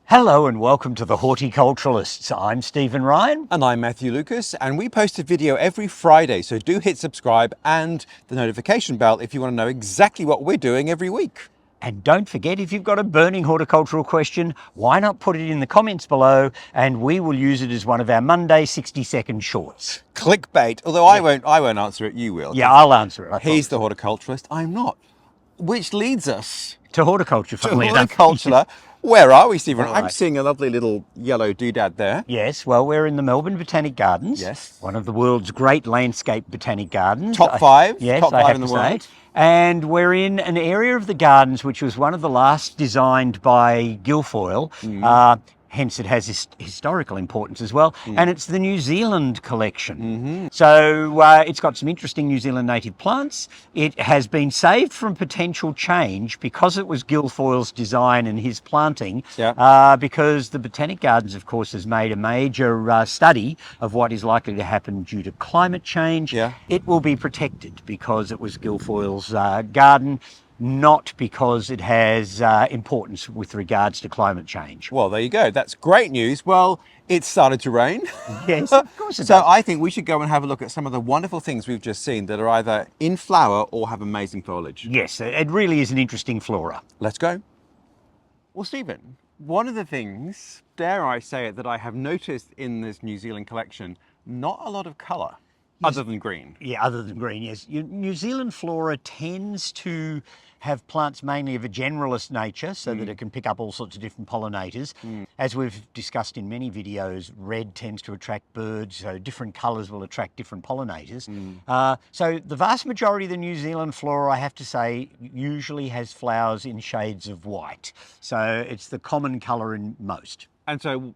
Hello and welcome to the Horti-Culturalists. I'm Stephen Ryan. And I'm Matthew Lucas, and we post a video every Friday, so do hit subscribe and the notification bell if you want to know exactly what we're doing every week. And don't forget, if you've got a burning horticultural question, why not put it in the comments below and we will use it as one of our Monday 60-second shorts. Clickbait, although I won't answer it, you will. Yeah, I'll answer it. He's the horticulturalist, I'm not. Which leads us to horticulture, to funnily enough. horticulture. Where are we, Stephen? All I'm right. seeing a lovely little yellow doodad there. Yes, well, we're in the Melbourne Botanic Gardens. Yes. One of the world's great landscape botanic gardens. Top five? Yes, Top I five have in the to world. say. And we're in an area of the gardens which was one of the last designed by Guilfoyle. Hence it has historical importance as well. And it's the New Zealand collection. So it's got some interesting New Zealand native plants. It has been saved from potential change because it was Guilfoyle's design and his planting. Because the Botanic Gardens, of course, has made a major study of what is likely to happen due to climate change. It will be protected because it was Guilfoyle's garden, not because it has importance with regards to climate change. Well, there you go. That's great news. Well, it started to rain. Yes, of course it So does. I think we should go and have a look at some of the wonderful things we've just seen that are either in flower or have amazing foliage. Yes, it really is an interesting flora. Let's go. Well, Stephen, one of the things, dare I say it, that I have noticed in this New Zealand collection, not a lot of colour. Other than green. Yeah, other than green, yes. New Zealand flora tends to have plants mainly of a generalist nature so that it can pick up all sorts of different pollinators. As we've discussed in many videos, red tends to attract birds, so different colours will attract different pollinators. So the vast majority of the New Zealand flora, I have to say, usually has flowers in shades of white. So it's the common colour in most. And so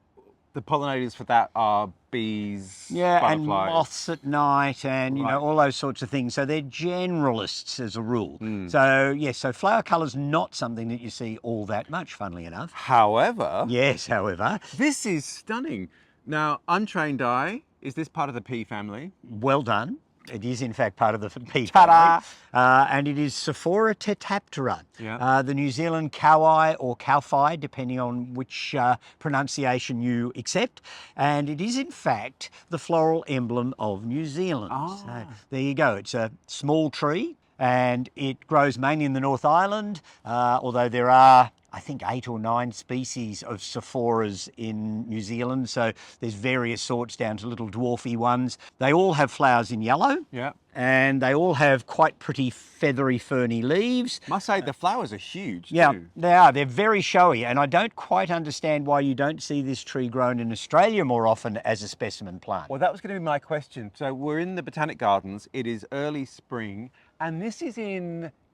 the pollinators for that are bees, and butterflies. moths at night, and you know, all those sorts of things. So they're generalists as a rule. So yes, so flower colour's not something that you see all that much, funnily enough. However, this is stunning. Now, untrained eye, is this part of the pea family? Well done. It is in fact part of the pea Ta-da! family. And it is Sophora tetraptera. The New Zealand Kōwhai or Kōwhai, depending on which pronunciation you accept. And it is in fact the floral emblem of New Zealand. So there you go. It's a small tree and it grows mainly in the North Island, although there are, I think, 8 or 9 species of Sephoras in New Zealand. So there's various sorts down to little dwarfy ones. They all have flowers in yellow. And they all have quite pretty feathery, ferny leaves. Must say the flowers are huge too. They are. They're very showy. And I don't quite understand why you don't see this tree grown in Australia more often as a specimen plant. Well, that was going to be my question. So we're in the Botanic Gardens. It is early spring. And this is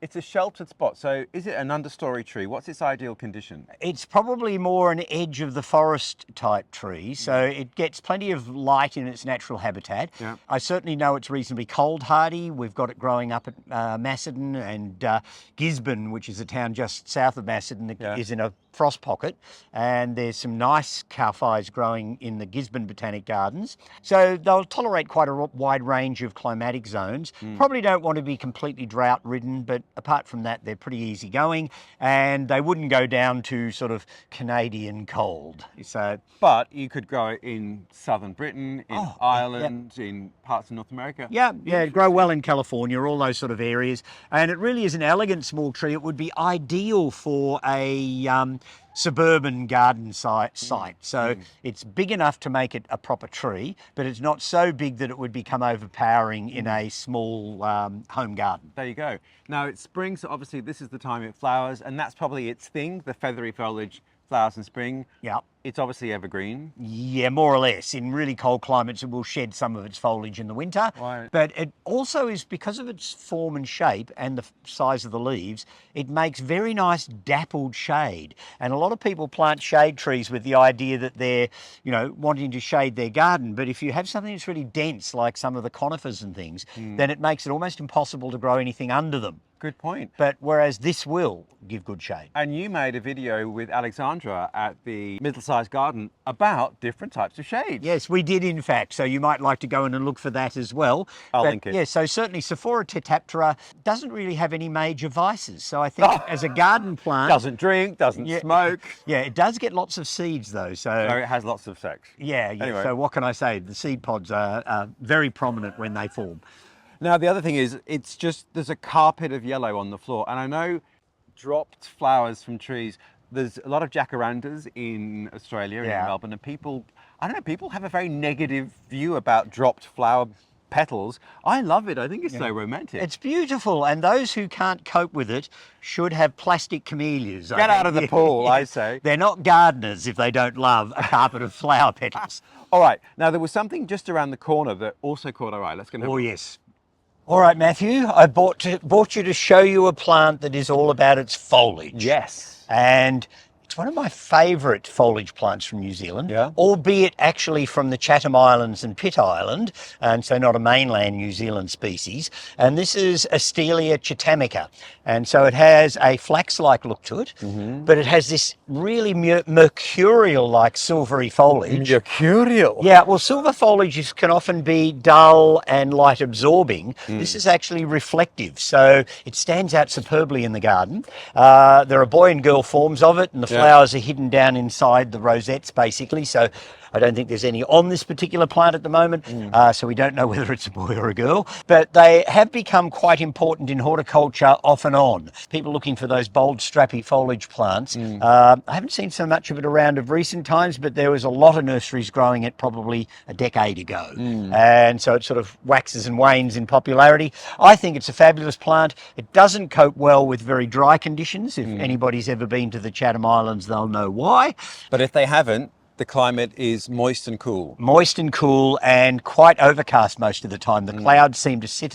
it's a sheltered spot. So is it an understory tree? What's its ideal condition? It's probably more an edge of the forest type tree. So it gets plenty of light in its natural habitat. I certainly know it's reasonably cold hardy. We've got it growing up at Macedon and Gisborne, which is a town just south of Macedon that is in a frost pocket. And there's some nice Kōwhais growing in the Gisborne Botanic Gardens. So they'll tolerate quite a wide range of climatic zones. Probably don't want to be completely drought ridden, but apart from that, they're pretty easy going and they wouldn't go down to sort of Canadian cold. So, but you could grow it in southern Britain, in Ireland, in parts of North America. Grow well in California, all those sort of areas. And it really is an elegant small tree. It would be ideal for a suburban garden site. So it's big enough to make it a proper tree, but it's not so big that it would become overpowering in a small home garden. There you go. Now it's spring, so obviously this is the time it flowers, and that's probably its thing, the feathery foliage flowers in spring. It's obviously evergreen. Yeah, more or less. In really cold climates, it will shed some of its foliage in the winter. But it also is, because of its form and shape and the size of the leaves, it makes very nice dappled shade. And a lot of people plant shade trees with the idea that they're, wanting to shade their garden. But if you have something that's really dense, like some of the conifers and things, then it makes it almost impossible to grow anything under them. Good point. But whereas this will give good shade. And you made a video with Alexandra at the Middleside sized garden about different types of shades. Yes, we did in fact. So you might like to go in and look for that as well. I'll But, link it. Yeah, so certainly Sophora tetraptera doesn't really have any major vices. So I think as a garden plant, Doesn't drink, doesn't smoke. yeah, it does get lots of seeds though. So So it has lots of sex. yeah. Anyway. So what can I say? The seed pods are very prominent when they form. Now, the other thing is, it's just, there's a carpet of yellow on the floor. And I know dropped flowers from trees, there's a lot of jacarandas in Australia and in Melbourne, and people, I don't know, people have a very negative view about dropped flower petals. I love it. I think it's so romantic. It's beautiful, and those who can't cope with it should have plastic camellias. Get out of the pool, I say. They're not gardeners if they don't love a carpet of flower petals. All right, now there was something just around the corner that also caught our eye. Let's go and have a Oh, look. yes. All right, Matthew, I brought you to show you a plant that is all about its foliage. Yes. And it's one of my favourite foliage plants from New Zealand, albeit actually from the Chatham Islands and Pitt Island, and so not a mainland New Zealand species. And this is Astelia chathamica. And so it has a flax-like look to it, but it has this really mercurial-like silvery foliage. Mercurial? Yeah, well, silver foliages can often be dull and light absorbing. This is actually reflective, so it stands out superbly in the garden. There are boy and girl forms of it, and the flowers are hidden down inside the rosettes, basically. So I don't think there's any on this particular plant at the moment, so we don't know whether it's a boy or a girl. But they have become quite important in horticulture off and on. People looking for those bold, strappy foliage plants. I haven't seen so much of it around of recent times, but there was a lot of nurseries growing it probably a decade ago. And so it sort of waxes and wanes in popularity. I think it's a fabulous plant. It doesn't cope well with very dry conditions. If anybody's ever been to the Chatham Islands, they'll know why. But if they haven't, the climate is moist and cool. Moist and cool and quite overcast most of the time. The clouds seem to sit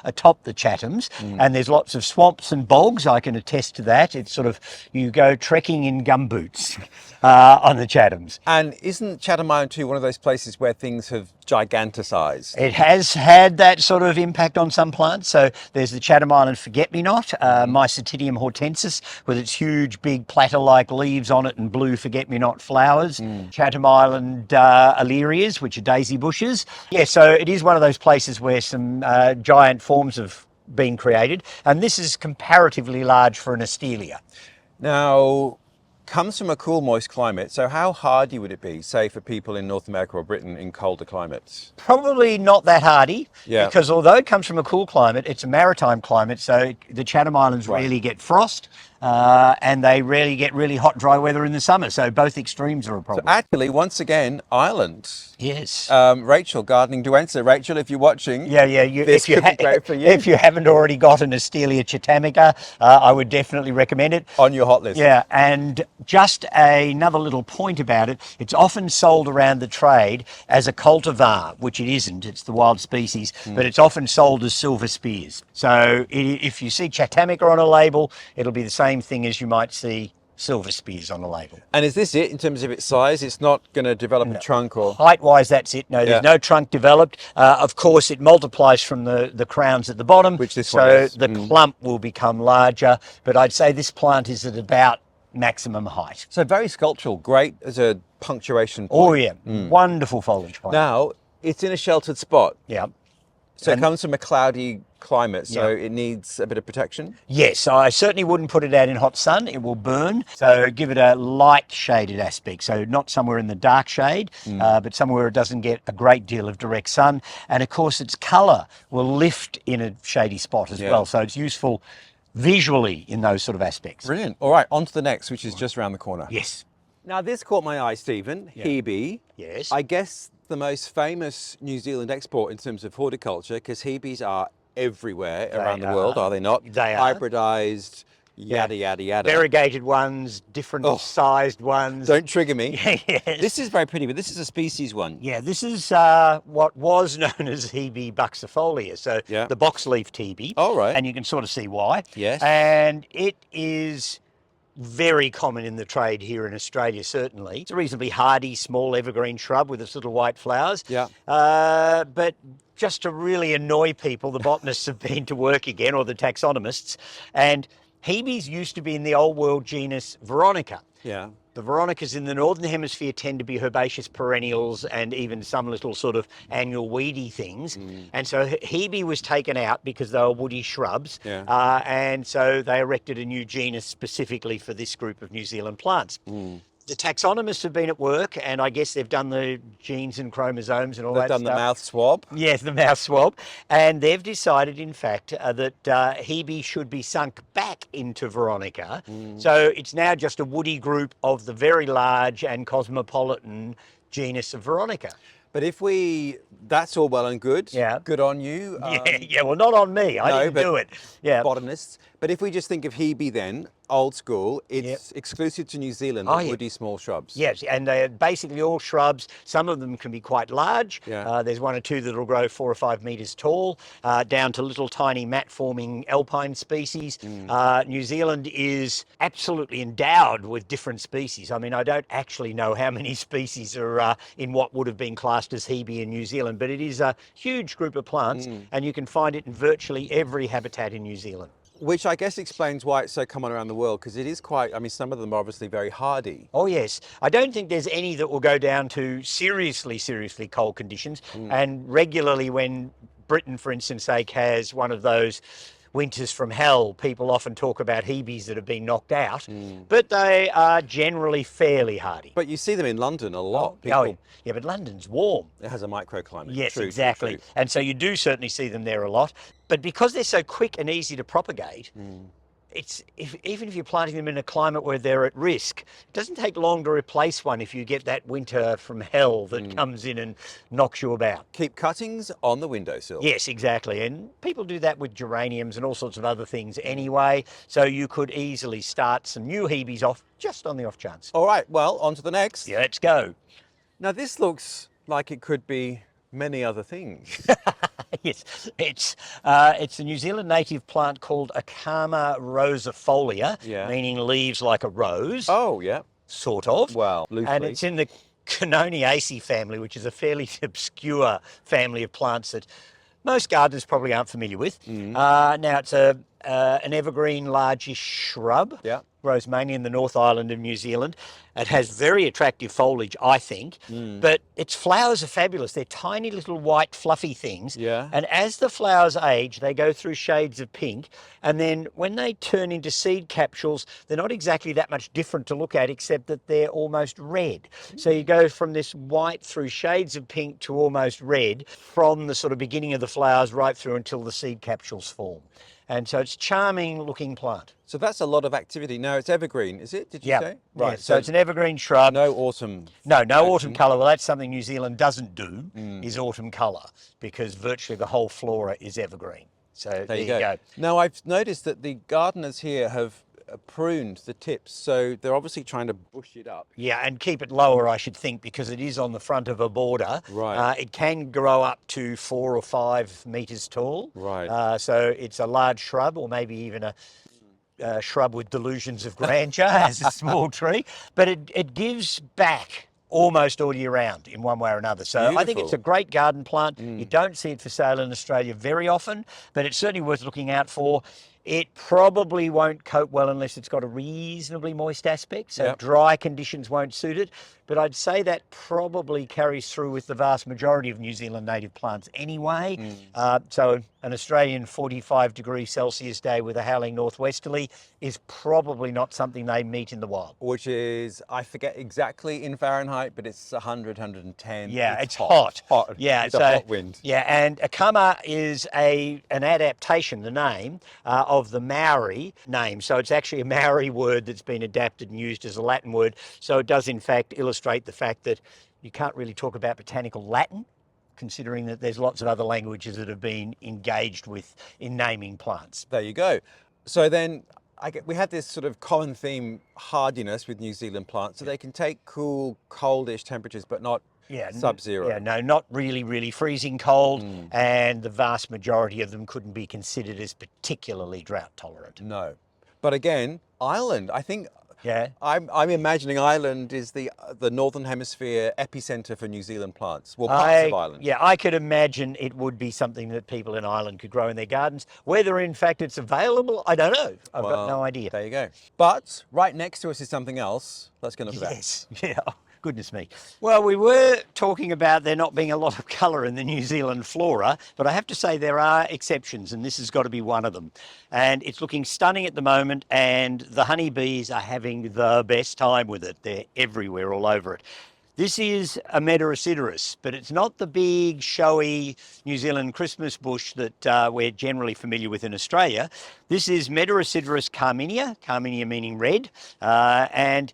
atop the Chathams, and there's lots of swamps and bogs. I can attest to that. It's sort of, you go trekking in gumboots on the Chathams. And isn't Chatham Island too one of those places where things have giganticized? It has had that sort of impact on some plants. So there's the Chatham Island forget-me-not, Mycetidium hortensis, with its huge big platter-like leaves on it and blue forget-me-not flowers. Chatham Island Aelerias, which are daisy bushes. Yeah, so it is one of those places where some giant forms have been created, and this is comparatively large for an Astelia. Now, comes from a cool, moist climate. So how hardy would it be, say, for people in North America or Britain in colder climates? Probably not that hardy, because although it comes from a cool climate, it's a maritime climate, so the Chatham Islands rarely get frost, and they rarely get really hot, dry weather in the summer, so both extremes are a problem. So actually, once again, Ireland. Yes. Rachel, gardening duenza. Rachel, if you're watching, this could be great for you. If you haven't already got an Astelia chathamica, I would definitely recommend it. On your hot list. Yeah, and just another little point about it, it's often sold around the trade as a cultivar, which it isn't, it's the wild species, but it's often sold as silver spears. So if you see chathamica on a label, it'll be the same thing as you might see silver spears on a label. And is this it in terms of its size? It's not going to develop a trunk or... Height-wise, that's it. No, there's no trunk developed. Of course, it multiplies from the crowns at the bottom, which this one is. So the clump will become larger. But I'd say this plant is at about maximum height. So very sculptural, great as a punctuation point. Oh yeah, wonderful foliage plant. Now, it's in a sheltered spot. Yeah. So it comes from a cloudy climate, so it needs a bit of protection? Yes, I certainly wouldn't put it out in hot sun. It will burn. So give it a light shaded aspect. So not somewhere in the dark shade, but somewhere where it doesn't get a great deal of direct sun. And of course, its colour will lift in a shady spot as well. So it's useful visually in those sort of aspects. Brilliant. All right, on to the next, which is just around the corner. Yes. Now, this caught my eye, Stephen. Hebe. Yes. I guess the most famous New Zealand export in terms of horticulture, because Hebes are everywhere around the world, are they not? They are. Hybridized, yada, yada, yada. Variegated ones, different sized ones. Don't trigger me. Yes. This is very pretty, but this is a species one. Yeah, this is what was known as Hebe buxifolia. So the box-leafed Hebe. Oh, right. And you can sort of see why. Yes. And it is very common in the trade here in Australia, certainly. It's a reasonably hardy, small evergreen shrub with its little white flowers. Yeah. But just to really annoy people, the botanists have been to work again, or the taxonomists, and Hebes used to be in the old world genus Veronica. Yeah. The Veronicas in the Northern Hemisphere tend to be herbaceous perennials and even some little sort of annual weedy things. And so Hebe was taken out because they were woody shrubs. Yeah. And so they erected a new genus specifically for this group of New Zealand plants. The taxonomists have been at work, and I guess they've done the genes and chromosomes and all that They've stuff. done the mouth swab. Yes, the mouth swab. And they've decided, in fact, that Hebe should be sunk back into Veronica. So it's now just a woody group of the very large and cosmopolitan genus of Veronica. But if that's all well and good. Yeah. Good on you. Yeah, well, not on me. I didn't do it. Yeah. Botanists. But if we just think of Hebe then, old school, it's exclusive to New Zealand, woody small shrubs. Yes, and they're basically all shrubs. Some of them can be quite large. Yeah. There's one or two that will grow 4 or 5 metres tall, down to little tiny mat-forming alpine species. New Zealand is absolutely endowed with different species. I mean, I don't actually know how many species are in what would have been classed as Hebe in New Zealand, but it is a huge group of plants, and you can find it in virtually every habitat in New Zealand. Which I guess explains why it's so common around the world, because it is quite, I mean, some of them are obviously very hardy. Oh, yes. I don't think there's any that will go down to seriously cold conditions. And regularly when Britain, for instance, sake, has one of those winters from hell, people often talk about Hebes that have been knocked out, but they are generally fairly hardy. But you see them in London a lot. Yeah, but London's warm. It has a microclimate. Yes, True, exactly. true. And so you do certainly see them there a lot. But because they're so quick and easy to propagate, even if you're planting them in a climate where they're at risk, it doesn't take long to replace one if you get that winter from hell that comes in and knocks you about. Keep cuttings on the windowsill. Yes, exactly. And people do that with geraniums and all sorts of other things anyway. So you could easily start some new Hebes off just on the off chance. All right, well, on to the next. Yeah, let's go. Now, this looks like it could be many other things. Yes, it's a New Zealand native plant called Ackama rosifolia, meaning leaves like a rose. Oh, yeah. Sort of. Well, loosely. And it's in the Coniaceae family, which is a fairly obscure family of plants that most gardeners probably aren't familiar with. Now, it's an evergreen largish shrub. Yeah. Grows mainly in the North Island of New Zealand. It has very attractive foliage, I think, but its flowers are fabulous. They're tiny little white fluffy things. Yeah. And as the flowers age, they go through shades of pink. And then when they turn into seed capsules, they're not exactly that much different to look at, except that they're almost red. So you go from this white through shades of pink to almost red from the sort of beginning of the flowers right through until the seed capsules form. And so it's a charming looking plant. So that's a lot of activity. Now, it's evergreen, is it? Did you say? Right. Yeah, so it's an evergreen shrub. No autumn. No autumn colour. Well, that's something New Zealand doesn't do, is autumn colour, because virtually the whole flora is evergreen. So there you go. Now, I've noticed that the gardeners here have pruned the tips, so they're obviously trying to bush it up. Yeah, and keep it lower, I should think, because it is on the front of a border. Right. It can grow up to 4 or 5 metres tall. Right. So it's a large shrub, or maybe even a shrub with delusions of grandeur as a small tree. But it gives back almost all year round in one way or another. So I think it's a great garden plant. You don't see it for sale in Australia very often, but it's certainly worth looking out for. It probably won't cope well unless it's got a reasonably moist aspect, so dry conditions won't suit it. But I'd say that probably carries through with the vast majority of New Zealand native plants anyway. So an Australian 45 degrees Celsius day with a howling northwesterly is probably not something they meet in the wild. Which is, I forget exactly in Fahrenheit, but it's 100, 110. Yeah, it's hot. Yeah, it's a hot wind. Yeah, and Ackama is an adaptation, the name, of the Maori name. So it's actually a Maori word that's been adapted and used as a Latin word. So it does in fact illustrate the fact that you can't really talk about botanical Latin, considering that there's lots of other languages that have been engaged with in naming plants. There you go. So then we had this sort of common theme, hardiness with New Zealand plants. So they can take cool, coldish temperatures, but not sub-zero. Yeah, no, not really freezing cold, and the vast majority of them couldn't be considered as particularly drought tolerant. No. But again, Ireland, I think Yeah. I'm imagining Ireland is the Northern Hemisphere epicenter for New Zealand plants. Well, parts of Ireland. Yeah, I could imagine it would be something that people in Ireland could grow in their gardens. Whether in fact it's available, I don't know. I've got no idea. There you go. But right next to us is something else. Let's go look at that. Yes, yeah. Oh, goodness me. Well, we were talking about there not being a lot of colour in the New Zealand flora, but I have to say there are exceptions, and this has got to be one of them. And it's looking stunning at the moment, and the honeybees are having the best time with it. They're everywhere, all over it. This is a Metrosideros, but it's not the big, showy New Zealand Christmas bush that we're generally familiar with in Australia. This is Metrosideros carminea meaning red, and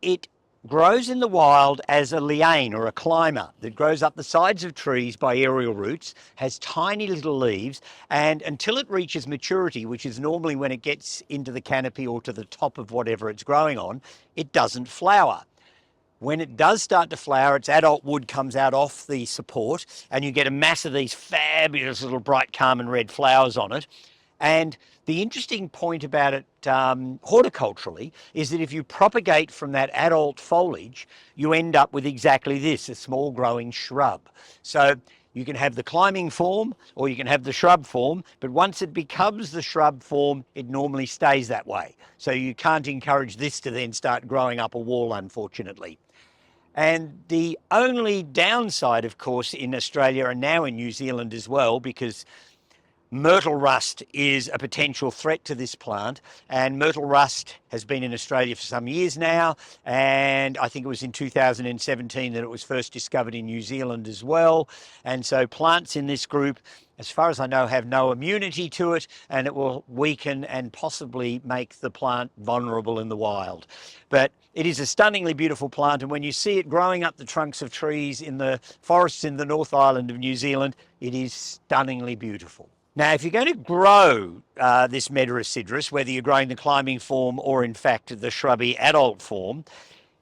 it grows in the wild as a liane or a climber that grows up the sides of trees by aerial roots, has tiny little leaves, and until it reaches maturity, which is normally when it gets into the canopy or to the top of whatever it's growing on, it doesn't flower. When it does start to flower, its adult wood comes out off the support and you get a mass of these fabulous little bright carmine red flowers on it. And the interesting point about it horticulturally is that if you propagate from that adult foliage, you end up with exactly this, a small growing shrub. So you can have the climbing form or you can have the shrub form, but once it becomes the shrub form, it normally stays that way. So you can't encourage this to then start growing up a wall, unfortunately. And the only downside, of course, in Australia and now in New Zealand as well, because myrtle rust is a potential threat to this plant, and myrtle rust has been in Australia for some years now, and I think it was in 2017 that it was first discovered in New Zealand as well. And so plants in this group, as far as I know, have no immunity to it, and it will weaken and possibly make the plant vulnerable in the wild. But it is a stunningly beautiful plant, and when you see it growing up the trunks of trees in the forests in the North Island of New Zealand, it is stunningly beautiful. Now, if you're going to grow this Metrosideros, whether you're growing the climbing form or in fact the shrubby adult form,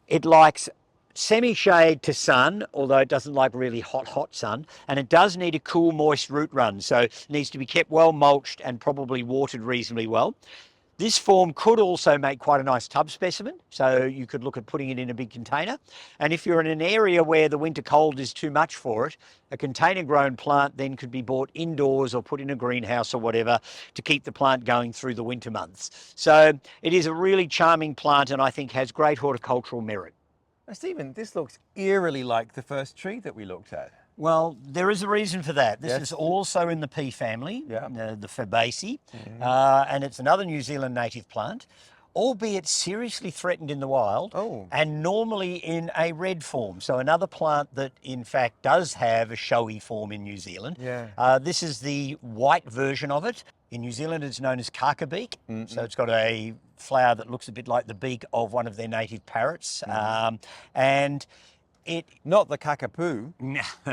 it likes semi-shade to sun, although it doesn't like really hot sun, and it does need a cool, moist root run, so it needs to be kept well mulched and probably watered reasonably well. This form could also make quite a nice tub specimen, so you could look at putting it in a big container. And if you're in an area where the winter cold is too much for it, a container-grown plant then could be bought indoors or put in a greenhouse or whatever to keep the plant going through the winter months. So it is a really charming plant and I think has great horticultural merit. Now, Stephen, this looks eerily like the first tree that we looked at. Well, there is a reason for that. This is also in the pea family, the Fabaceae, and it's another New Zealand native plant, albeit seriously threatened in the wild and normally in a red form. So another plant that in fact does have a showy form in New Zealand. This is the white version of it. In New Zealand it's known as Kaka Beak. So it's got a flower that looks a bit like the beak of one of their native parrots. And not the kakapoo,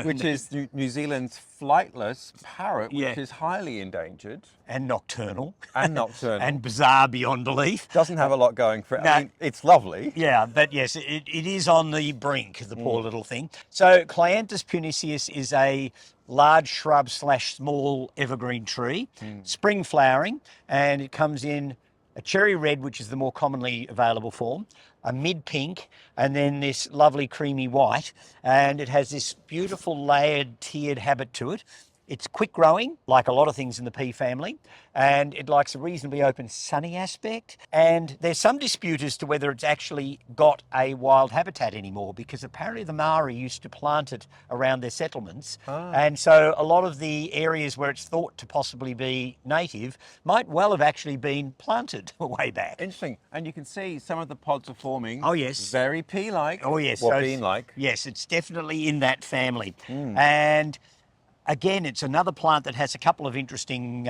which is New Zealand's flightless parrot, which is highly endangered. And nocturnal. And bizarre beyond belief. Doesn't have a lot going for it. No, I mean, it's lovely. Yeah, but yes, it is on the brink, the poor little thing. So Clianthus puniceus is a large shrub / small evergreen tree, spring flowering, and it comes in a cherry red, which is the more commonly available form, a mid-pink, and then this lovely creamy white. And it has this beautiful layered, tiered habit to it. It's quick growing, like a lot of things in the pea family, and it likes a reasonably open sunny aspect. And there's some dispute as to whether it's actually got a wild habitat anymore, because apparently the Maori used to plant it around their settlements. And so a lot of the areas where it's thought to possibly be native might well have actually been planted way back. Interesting. And you can see some of the pods are forming. Oh, yes. Very pea-like. Oh, yes. Or bean-like. Yes, it's definitely in that family. And again, it's another plant that has a couple of interesting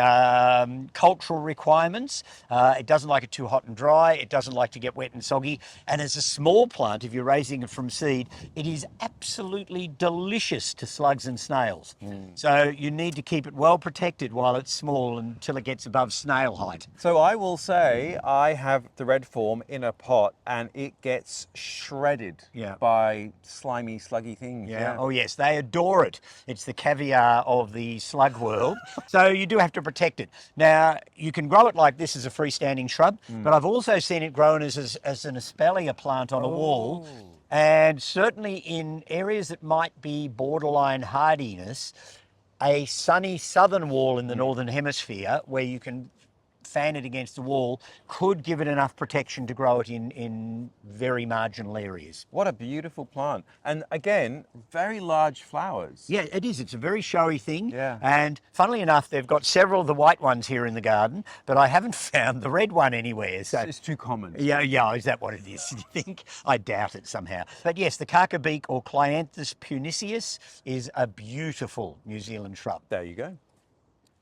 cultural requirements. It doesn't like it too hot and dry. It doesn't like to get wet and soggy. And as a small plant, if you're raising it from seed, it is absolutely delicious to slugs and snails. So you need to keep it well protected while it's small until it gets above snail height. So I will say I have the red form in a pot and it gets shredded by slimy, sluggy things. Oh yes, they adore it. It's the caviar of the slug world. So you do have to protect it. Now, you can grow it like this as a freestanding shrub, but I've also seen it grown as an Astelia plant on a wall. And certainly in areas that might be borderline hardiness, a sunny southern wall in the northern hemisphere where you can fan it against the wall could give it enough protection to grow it in very marginal areas. What a beautiful plant. And again, very large flowers. Yeah, it is. It's a very showy thing. Yeah. And funnily enough, they've got several of the white ones here in the garden, but I haven't found the red one anywhere. So It's too common. yeah, is that what it is? Do you think? I doubt it somehow. But yes, the Kaka Beak or Clianthus puniceus is a beautiful New Zealand shrub. There you go.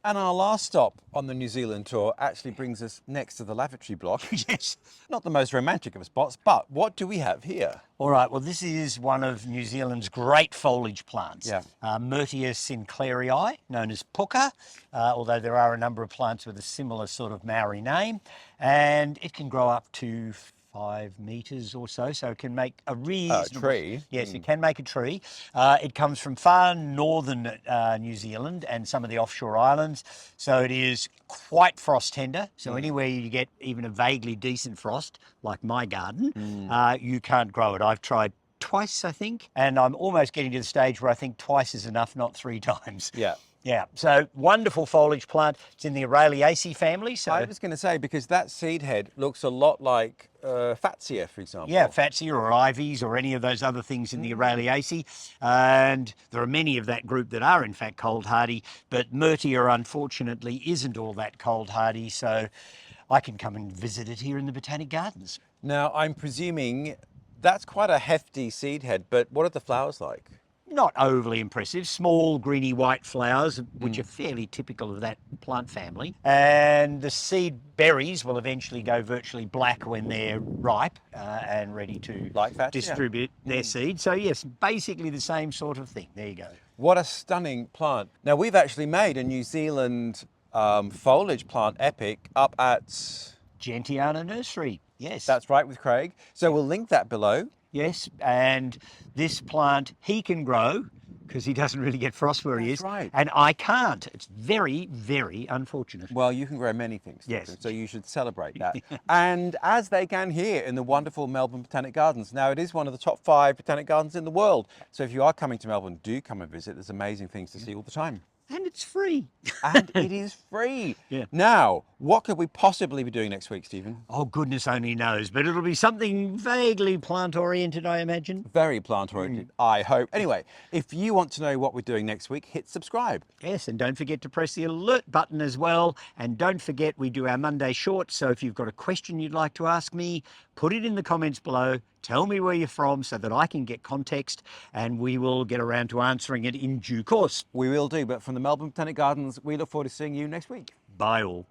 And our last stop on the New Zealand tour actually brings us next to the lavatory block. Yes. Not the most romantic of spots, but what do we have here? All right, well, this is one of New Zealand's great foliage plants. Yeah. Meryta sinclairii, known as puka, although there are a number of plants with a similar sort of Maori name. And it can grow up to 5 metres or so it can make a reasonable tree. Yes, it can make a tree. It comes from far northern New Zealand and some of the offshore islands, so it is quite frost tender. So anywhere you get even a vaguely decent frost, like my garden, you can't grow it. I've tried twice, I think, and I'm almost getting to the stage where I think twice is enough, not 3 times. Yeah. Yeah, so wonderful foliage plant. It's in the Aelia family. So I was going to say, because that seed head looks a lot like Fatsia, for example. yeah, Fatsia or Ivies or any of those other things in the Aureliaceae. And there are many of that group that are in fact cold hardy, but Meryta unfortunately isn't all that cold hardy, so I can come and visit it here in the Botanic Gardens. Now, I'm presuming that's quite a hefty seed head, but what are the flowers like? Not overly impressive, small greeny white flowers, which are fairly typical of that plant family. And the seed berries will eventually go virtually black when they're ripe and ready to distribute their seed. So yes, basically the same sort of thing. There you go. What a stunning plant. Now, we've actually made a New Zealand foliage plant epic up at Gentiana Nursery, yes. That's right, with Craig. So we'll link that below. Yes, and this plant he can grow because he doesn't really get frost where he is. Right. And I can't. It's very, very unfortunate. Well, you can grow many things. Yes. So you should celebrate that. And as they can here in the wonderful Melbourne Botanic Gardens. Now, it is one of the top 5 botanic gardens in the world. So if you are coming to Melbourne, do come and visit. There's amazing things to see all the time. And it's free. And it is free. Yeah. Now, what could we possibly be doing next week, Stephen? Oh, goodness only knows, but it'll be something vaguely plant-oriented, I imagine. Very plant-oriented, I hope. Anyway, if you want to know what we're doing next week, hit subscribe. Yes, and don't forget to press the alert button as well. And don't forget, we do our Monday shorts, so if you've got a question you'd like to ask me, put it in the comments below. Tell me where you're from so that I can get context, and we will get around to answering it in due course. We will do, but from the Melbourne Botanic Gardens, we look forward to seeing you next week. Bye all.